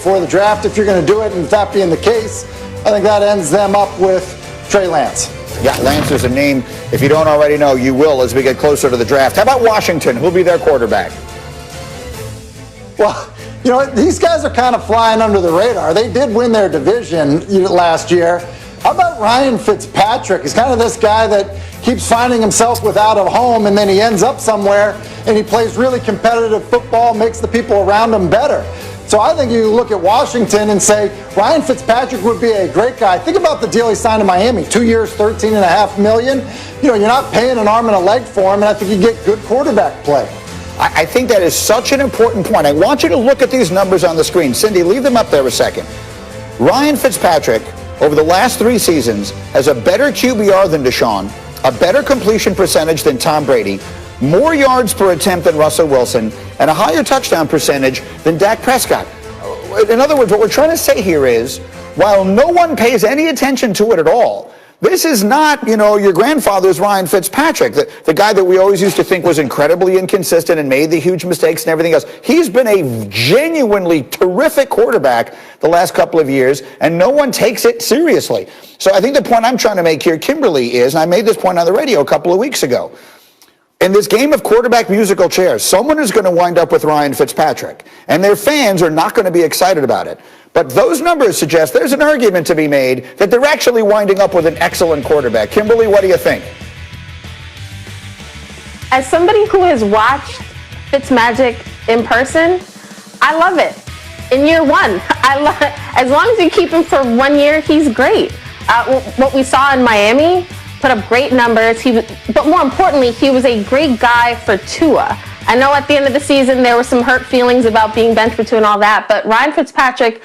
for the draft if you're going to do it, and if that being the case, I think that ends them up with Trey Lance. Yeah, Lance is a name, if you don't already know, you will as we get closer to the draft. How about Washington? Who'll be their quarterback? Well, you know, these guys are kind of flying under the radar. They did win their division last year. How about Ryan Fitzpatrick? He's kind of this guy that keeps finding himself without a home, and then he ends up somewhere, and he plays really competitive football, makes the people around him better. So I think you look at Washington and say, Ryan Fitzpatrick would be a great guy. Think about the deal he signed in Miami, 2 years, $13.5 million. You know, you're not paying an arm and a leg for him, and I think you get good quarterback play. I think that is such an important point. I want you to look at these numbers on the screen. Cindy, leave them up there a second. Ryan Fitzpatrick, over the last 3 seasons, has a better QBR than Deshaun, a better completion percentage than Tom Brady, more yards per attempt than Russell Wilson, and a higher touchdown percentage than Dak Prescott. In other words, what we're trying to say here is, while no one pays any attention to it at all, this is not, you know, your grandfather's Ryan Fitzpatrick, the guy that we always used to think was incredibly inconsistent and made the huge mistakes and everything else. He's been a genuinely terrific quarterback the last couple of years, and no one takes it seriously. So I think the point I'm trying to make here, Kimberly, is, and I made this point on the radio a couple of weeks ago, in this game of quarterback musical chairs, someone is going to wind up with Ryan Fitzpatrick, and their fans are not going to be excited about it. But those numbers suggest there's an argument to be made that they're actually winding up with an excellent quarterback. Kimberly, what do you think? As somebody who has watched Fitzmagic in person, I love it. In year one, as long as you keep him for 1 year, he's great. What we saw in Miami, put up great numbers. But more importantly, he was a great guy for Tua. I know at the end of the season there were some hurt feelings about being benched for Tua and all that, but Ryan Fitzpatrick,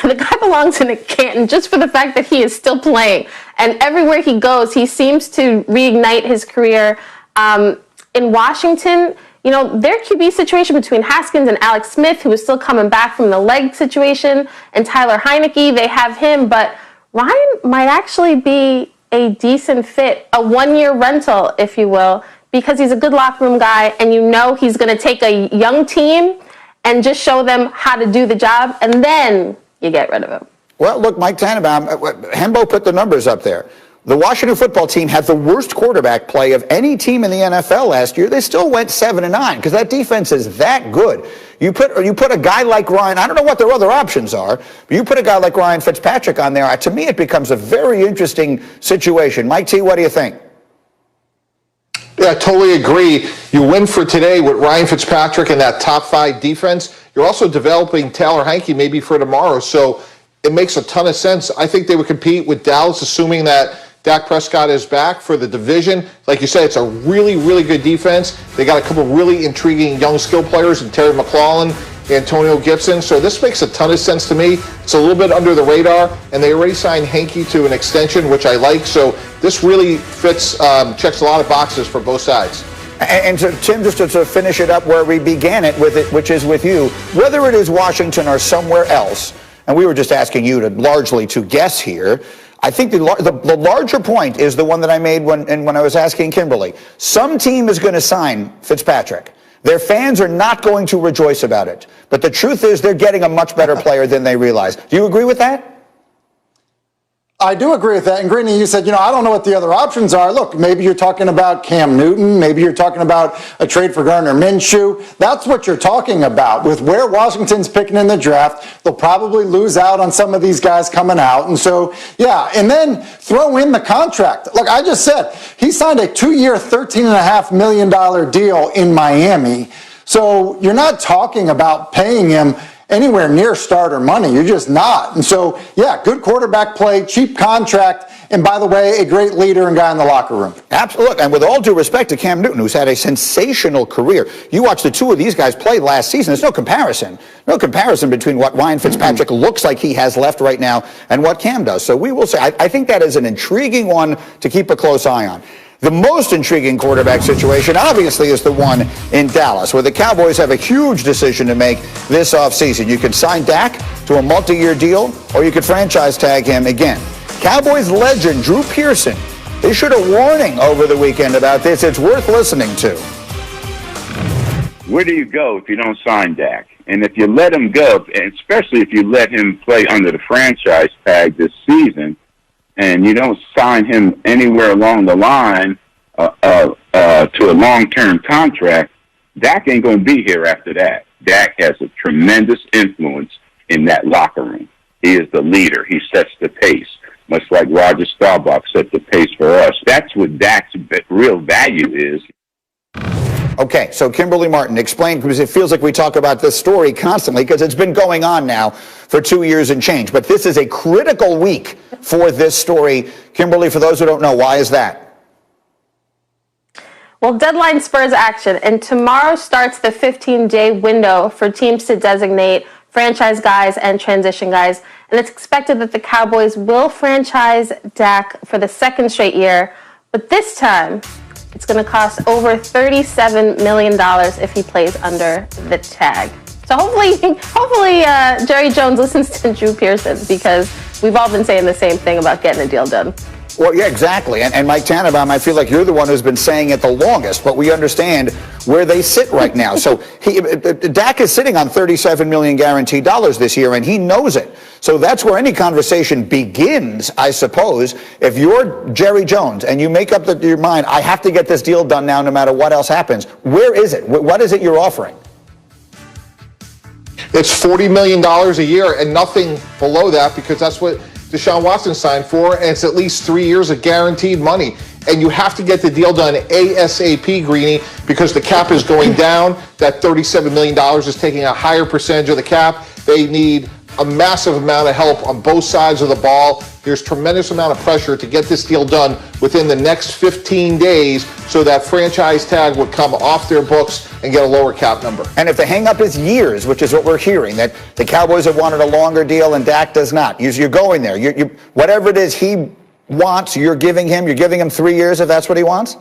the guy belongs in a Canton just for the fact that he is still playing. And everywhere he goes, he seems to reignite his career. In Washington, you know, their QB situation between Haskins and Alex Smith, who is still coming back from the leg situation, and Tyler Heineke, they have him, but Ryan might actually be a decent fit, a 1-year rental, if you will, because he's a good locker room guy, and you know he's going to take a young team and just show them how to do the job, and then you get rid of him. Well, look, Mike Tannenbaum, Hembo put the numbers up there. The Washington football team had the worst quarterback play of any team in the NFL last year. They still went 7-9 because that defense is that good. You put a guy like Ryan, I don't know what their other options are, but you put a guy like Ryan Fitzpatrick on there, to me it becomes a very interesting situation. Mike T, what do you think? Yeah, I totally agree. You win for today with Ryan Fitzpatrick and that top 5 defense. You're also developing Tyler Heineke maybe for tomorrow, so it makes a ton of sense. I think they would compete with Dallas, assuming that Dak Prescott is back for the division. Like you said, it's a really, really good defense. They got a couple really intriguing young skill players in Terry McLaurin, Antonio Gibson. So this makes a ton of sense to me. It's a little bit under the radar, and they already signed Heineke to an extension, which I like. So this really fits, checks a lot of boxes for both sides. And so, Tim, just to finish it up where we began it, which is with you, whether it is Washington or somewhere else, and we were just asking you largely to guess here, I think the larger point is the one that I made when I was asking Kimberly. Some team is going to sign Fitzpatrick. Their fans are not going to rejoice about it. But the truth is they're getting a much better player than they realize. Do you agree with that? I do agree with that. And Greeny, you said, I don't know what the other options are. Look, maybe you're talking about Cam Newton. Maybe you're talking about a trade for Gardner Minshew. That's what you're talking about. With where Washington's picking in the draft, they'll probably lose out on some of these guys coming out. And so, yeah, and then throw in the contract. Look, I just said, he signed a 2-year, $13.5 million deal in Miami. So you're not talking about paying him anywhere near starter money. You're just not. And so, yeah, good quarterback play, cheap contract, and by the way, a great leader and guy in the locker room. Absolutely. And with all due respect to Cam Newton, who's had a sensational career, you watch the two of these guys play last season. There's no comparison. No comparison between what Ryan Fitzpatrick looks like he has left right now and what Cam does. So we will say, I think that is an intriguing one to keep a close eye on. The most intriguing quarterback situation, obviously, is the one in Dallas, where the Cowboys have a huge decision to make this offseason. You could sign Dak to a multi-year deal, or you could franchise tag him again. Cowboys legend Drew Pearson issued a warning over the weekend about this. It's worth listening to. Where do you go if you don't sign Dak? And if you let him go, and especially if you let him play under the franchise tag this season, and you don't sign him anywhere along the line to a long-term contract, Dak ain't going to be here after that. Dak has a tremendous influence in that locker room. He is the leader. He sets the pace, much like Roger Staubach set the pace for us. That's what Dak's real value is. Okay, so Kimberly Martin, explain, because it feels like we talk about this story constantly because it's been going on now for 2 years and change. But this is a critical week for this story. Kimberly, for those who don't know, why is that? Well, deadline spurs action, and tomorrow starts the 15-day window for teams to designate franchise guys and transition guys. And it's expected that the Cowboys will franchise Dak for the second straight year. But this time, it's going to cost over $37 million if he plays under the tag. So hopefully Jerry Jones listens to Drew Pearson, because we've all been saying the same thing about getting a deal done. Well, yeah, exactly. And Mike Tannenbaum, I feel like you're the one who's been saying it the longest, but we understand where they sit right now. So Dak is sitting on $37 million guaranteed dollars this year, and he knows it. So that's where any conversation begins, I suppose. If you're Jerry Jones and you make up your mind, I have to get this deal done now no matter what else happens, where is it? What is it you're offering? It's $40 million a year and nothing below that, because that's what Deshaun Watson signed for, and it's at least 3 years of guaranteed money. And you have to get the deal done ASAP, Greeny, because the cap is going down. That $37 million is taking a higher percentage of the cap. They need a massive amount of help on both sides of the ball. There's tremendous amount of pressure to get this deal done within the next 15 days so that franchise tag would come off their books and get a lower cap number. And if the hang-up is years, which is what we're hearing, that the Cowboys have wanted a longer deal and Dak does not, you're going there. Whatever it is he wants, you're giving him 3 years if that's what he wants?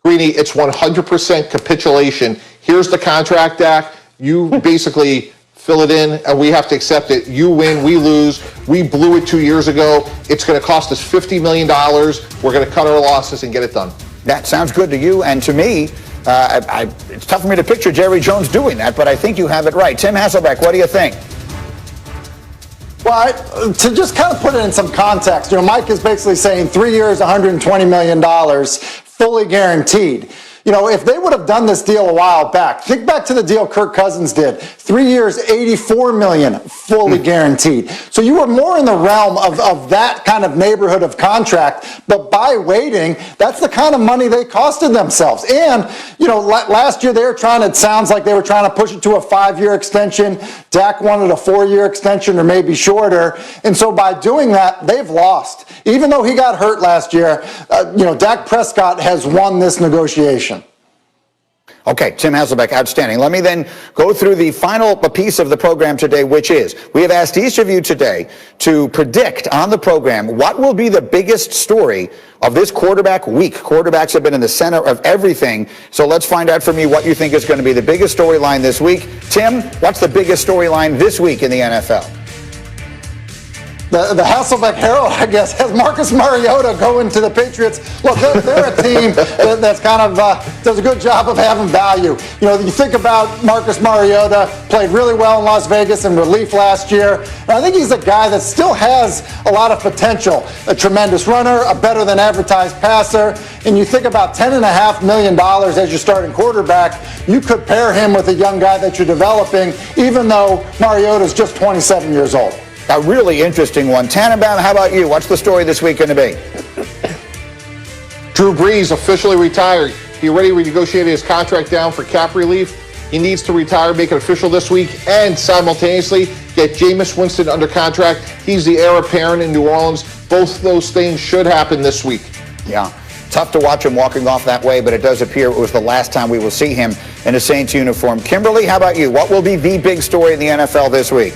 Greeny, it's 100% capitulation. Here's the contract, Dak. You basically fill it in, and we have to accept it. You win, we lose. We blew it 2 years ago. It's going to cost us $50 million. We're going to cut our losses and get it done. That sounds good to you, and to me, it's tough for me to picture Jerry Jones doing that, but I think you have it right. Tim Hasselbeck, what do you think? Well, to just kind of put it in some context, Mike is basically saying 3 years, $120 million, fully guaranteed. If they would have done this deal a while back, think back to the deal Kirk Cousins did. 3 years, $84 million, fully guaranteed. So you were more in the realm of that kind of neighborhood of contract, but by waiting, that's the kind of money they costed themselves. And, last year it sounds like they were trying to push it to a 5-year extension. Dak wanted a 4-year extension or maybe shorter. And so by doing that, they've lost. Even though he got hurt last year, Dak Prescott has won this negotiation. Okay, Tim Hasselbeck, outstanding. Let me then go through the final piece of the program today, which is, we have asked each of you today to predict on the program what will be the biggest story of this quarterback week. Quarterbacks have been in the center of everything, so let's find out from you what you think is going to be the biggest storyline this week. Tim, what's the biggest storyline this week in the NFL? The Hasselbeck Herald, I guess, has Marcus Mariota going to the Patriots. Look, they're a team that's kind of does a good job of having value. You think about Marcus Mariota, played really well in Las Vegas in relief last year. And I think he's a guy that still has a lot of potential. A tremendous runner, a better than advertised passer. And you think about $10.5 million as your starting quarterback, you could pair him with a young guy that you're developing, even though Mariota's just 27 years old. A really interesting one. Tannenbaum, how about you? What's the story this week going to be? Drew Brees officially retired. He already renegotiated his contract down for cap relief. He needs to retire, make it official this week, and simultaneously get Jameis Winston under contract. He's the heir apparent in New Orleans. Both those things should happen this week. Yeah. Tough to watch him walking off that way, but it does appear it was the last time we will see him in a Saints uniform. Kimberly, how about you? What will be the big story in the NFL this week?